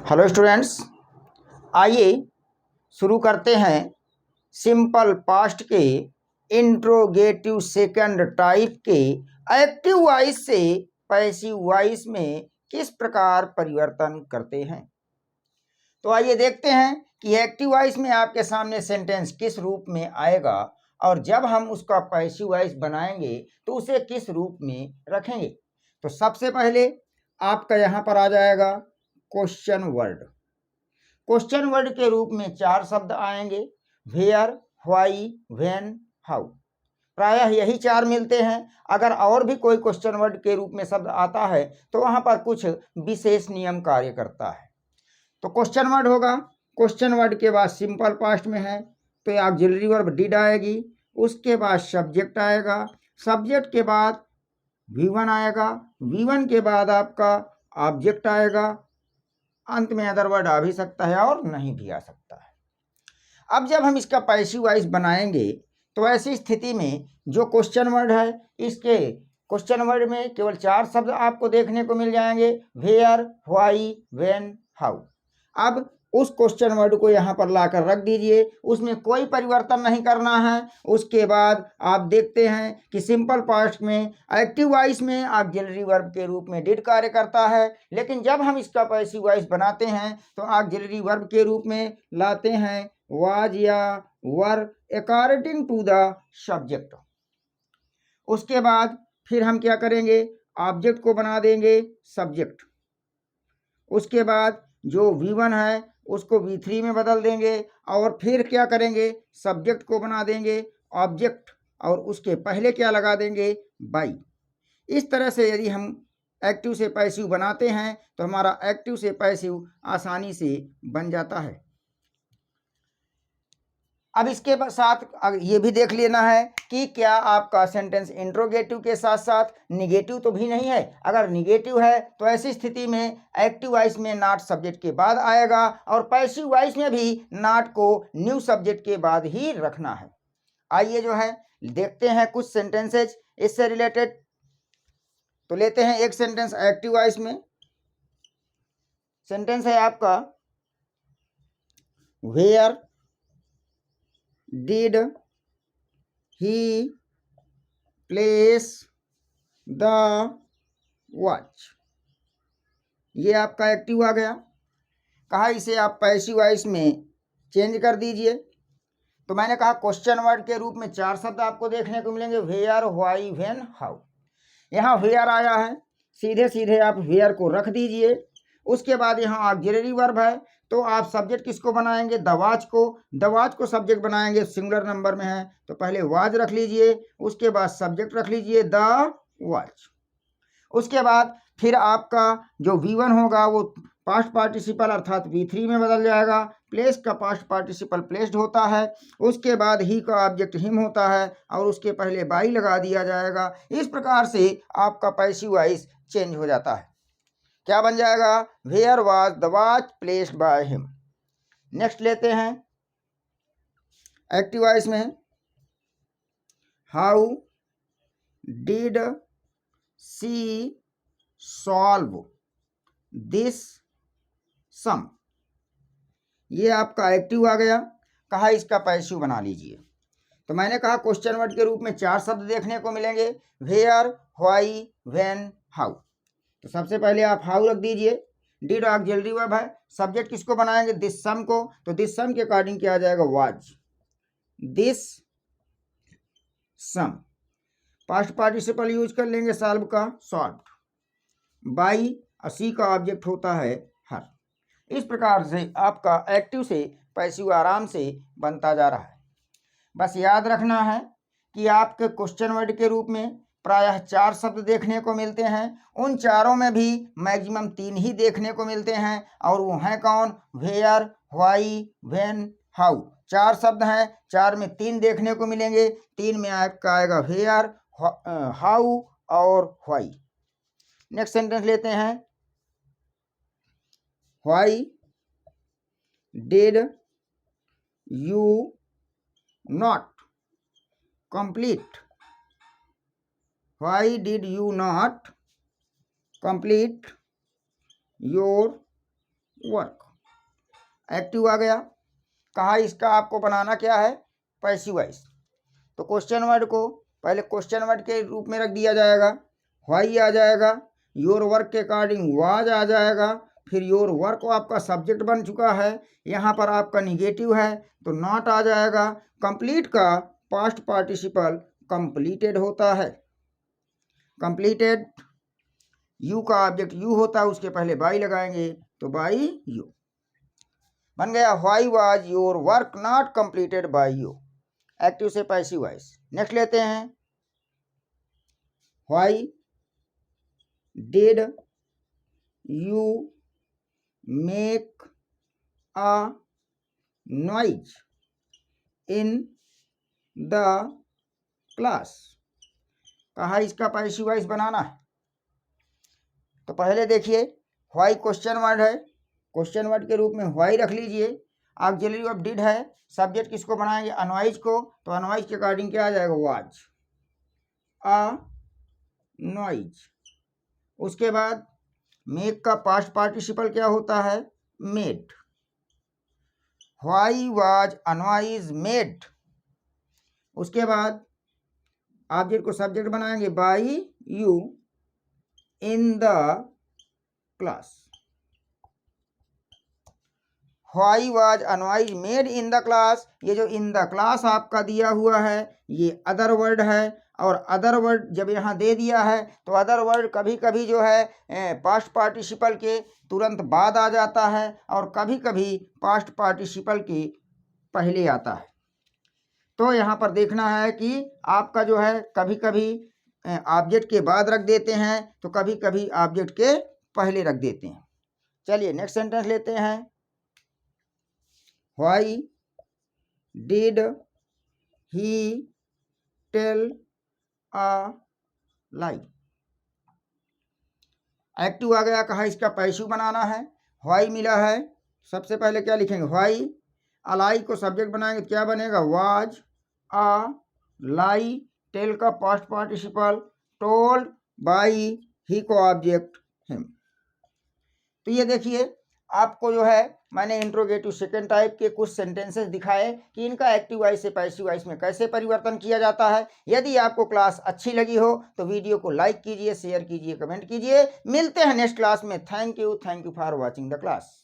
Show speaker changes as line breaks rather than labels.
Hello students, आइए शुरू करते हैं सिंपल पास्ट के इंट्रोगेटिव सेकंड टाइप के एक्टिव वॉइस से पैसिव वॉइस में किस प्रकार परिवर्तन करते हैं। तो आइए देखते हैं कि एक्टिव वॉइस में आपके सामने सेंटेंस किस रूप में आएगा और जब हम उसका पैसिव वॉइस बनाएंगे तो उसे किस रूप में रखेंगे। तो सबसे पहले आपका यहाँ पर आ जाएगा क्वेश्चन वर्ड। क्वेश्चन वर्ड के रूप में चार शब्द आएंगे, वेयर, व्हाई, व्हेन, हाउ। प्रायः यही चार मिलते हैं। अगर और भी कोई क्वेश्चन वर्ड के रूप में शब्द आता है तो वहां पर कुछ विशेष नियम कार्य करता है। तो क्वेश्चन वर्ड होगा, क्वेश्चन वर्ड के बाद सिंपल पास्ट में है तो ऑक्सिलरी वर्ब डिड आएगी, उसके बाद सब्जेक्ट आएगा, सब्जेक्ट के बाद V1 आएगा, V1 के बाद आपका ऑब्जेक्ट आएगा, अंत में अदर वर्ड आ भी सकता है और नहीं भी आ सकता है। अब जब हम इसका पैसिव वॉइस बनाएंगे तो ऐसी स्थिति में जो क्वेश्चन वर्ड है, इसके क्वेश्चन वर्ड में केवल चार शब्द आपको देखने को मिल जाएंगे, वेयर, व्हाई, व्हेन, हाउ। अब उस क्वेश्चन वर्ड को यहाँ पर लाकर रख दीजिए, उसमें कोई परिवर्तन नहीं करना है। उसके बाद आप देखते हैं कि सिंपल पास्ट में एक्टिव वॉइस में ऑक्सिलरी वर्ब के रूप में डिड कार्य करता है, लेकिन जब हम इसका पैसिव वॉइस बनाते हैं तो ऑक्सिलरी वर्ब के रूप में लाते हैं वाज या वर अकॉर्डिंग टू द सब्जेक्ट। उसके बाद फिर हम क्या करेंगे, ऑब्जेक्ट को बना देंगे सब्जेक्ट। उसके बाद जो V1 है उसको V3 में बदल देंगे और फिर क्या करेंगे, सब्जेक्ट को बना देंगे ऑब्जेक्ट और उसके पहले क्या लगा देंगे, बाई। इस तरह से यदि हम एक्टिव से पैसिव बनाते हैं तो हमारा एक्टिव से पैसिव आसानी से बन जाता है। अब इसके साथ ये भी देख लेना है कि क्या आपका सेंटेंस इंट्रोगेटिव के साथ साथ निगेटिव तो भी नहीं है। अगर निगेटिव है तो ऐसी स्थिति में एक्टिव वॉइस में नॉट सब्जेक्ट के बाद आएगा और पैसिव वॉइस में भी नॉट को न्यू सब्जेक्ट के बाद ही रखना है। आइए जो है देखते हैं कुछ सेंटेंसेज इससे रिलेटेड। तो लेते हैं एक सेंटेंस एक्टिव वॉइस में। सेंटेंस है आपका, where did he place the watch. ये आपका एक्टिव आ गया। कहा इसे आप पैसिव वॉइस में चेंज कर दीजिए। तो मैंने कहा क्वेश्चन वर्ड के रूप में चार शब्द आपको देखने को मिलेंगे, वेयर, व्हाई, व्हेन, हाउ। यहाँ वेयर आया है, सीधे सीधे आप वेयर को रख दीजिए। उसके बाद यहाँ ऑक्सिलरी वर्ब है तो आप सब्जेक्ट किसको बनाएंगे, द वॉच को। द वॉच को सब्जेक्ट बनाएंगे, सिंगुलर नंबर में है तो पहले वॉच रख लीजिए, उसके बाद सब्जेक्ट रख लीजिए द वॉच। उसके बाद फिर आपका जो V1 होगा वो पास्ट पार्टिसिपल अर्थात V3 में बदल जाएगा। प्लेस का पास्ट पार्टिसिपल प्लेस्ड होता है, उसके बाद ही का ऑब्जेक्ट हिम होता है और उसके पहले बाई लगा दिया जाएगा। इस प्रकार से आपका पैसिव वॉइस चेंज हो जाता है। क्या बन जाएगा, where was the watch placed by him. Next लेते हैं एक्टिव वॉइस में, how did she solve this sum. ये आपका एक्टिव आ गया। कहा इसका पैसिव बना लीजिए। तो मैंने कहा क्वेश्चन वर्ड के रूप में चार शब्द देखने को मिलेंगे, वेयर, व्हाई, व्हेन, हाउ। तो सबसे पहले आप हाउ रख दीजिए, डिड ऑक्सिलरी वर्ब है, सब्जेक्ट किसको बनाएंगे, दिस सम को। तो दिस सम के अकॉर्डिंग क्या आ जाएगा, was this sum. Past participle use कर लेंगे सॉल्व का, सॉल्व। बाई सी का ऑब्जेक्ट होता है हर। इस प्रकार से आपका एक्टिव से पैसिव आराम से बनता जा रहा है। बस याद रखना है कि आपके क्वेश्चन वर्ड के रूप में प्रायः चार शब्द देखने को मिलते हैं। उन चारों में भी मैक्सिमम तीन ही देखने को मिलते हैं और वो हैं कौन, वेयर, व्हाई, व्हेन, हाउ। चार शब्द हैं, चार में तीन देखने को मिलेंगे। तीन में आपका आएगा वेयर, हाउ और व्हाई। नेक्स्ट सेंटेंस लेते हैं, why did you not complete, why did you not complete your work. Active आ गया, कहा इसका आपको बनाना क्या है, पैसिव वॉइस। तो क्वेश्चन वर्ड को पहले क्वेश्चन वर्ड के रूप में रख दिया जाएगा, व्हाई आ जाएगा, योर वर्क के अकॉर्डिंग वाज आ जाएगा, फिर योर वर्क आपका सब्जेक्ट बन चुका है, यहाँ पर आपका निगेटिव है तो नॉट आ जाएगा। कंप्लीट का पास्ट पार्टिसिपल कंप्लीटेड होता है, कंप्लीटेड यू का ऑब्जेक्ट यू होता है, उसके पहले बाई लगाएंगे तो बाई यू बन गया। Why was your work not completed by you, active से पैसिव वॉइस। नेक्स्ट लेते हैं, why did you make a noise in the class. कहा इसका पैसिव वॉइस बनाना है। तो पहले देखिए, व्हाई क्वेश्चन वर्ड है, क्वेश्चन वर्ड के रूप में व्हाई रख लीजिए। ऑक्सिलरी ऑफ डिड है, सब्जेक्ट किसको बनाएंगे, अनवाइज को, तो अनवाइज के अकॉर्डिंग क्या आ जाएगा, वाज अ नॉइज। उसके बाद मेक का पास्ट पार्टिसिपल क्या होता है, made. Why was unwise made. उसके बाद ऑब्जेक्ट को सब्जेक्ट बनाएंगे, by you in the class. Why was unwise made in the class, ये जो इन द क्लास आपका दिया हुआ है ये अदर वर्ड है, और अदर वर्ड जब यहाँ दे दिया है तो अदर वर्ड कभी कभी जो है पास्ट पार्टिसिपल के तुरंत बाद आ जाता है और कभी कभी पास्ट पार्टिसिपल के पहले आता है। तो यहाँ पर देखना है कि आपका जो है कभी कभी ऑब्जेक्ट के बाद रख देते हैं तो कभी कभी ऑब्जेक्ट के पहले रख देते हैं। चलिए नेक्स्ट सेंटेंस लेते हैं, why did he tell a lie. Active आ गया, कहा इसका पैसिव बनाना है। व्हाई मिला है, सबसे पहले क्या लिखेंगे, व्हाई अलाई को सब्जेक्ट बनाएंगे तो क्या बनेगा, वाज अ लाई। टेल का पास्ट पार्टिसिपल, टोल्ड बाई ही को ऑब्जेक्ट हिम। तो ये देखिए आपको जो है मैंने इंट्रोगेटिव सेकंड टाइप के कुछ सेंटेंसेस दिखाए कि इनका एक्टिव वॉइस से पैसिव वॉइस में कैसे परिवर्तन किया जाता है। यदि आपको क्लास अच्छी लगी हो तो वीडियो को लाइक कीजिए, शेयर कीजिए, कमेंट कीजिए। मिलते हैं नेक्स्ट क्लास में। Thank you for watching the class.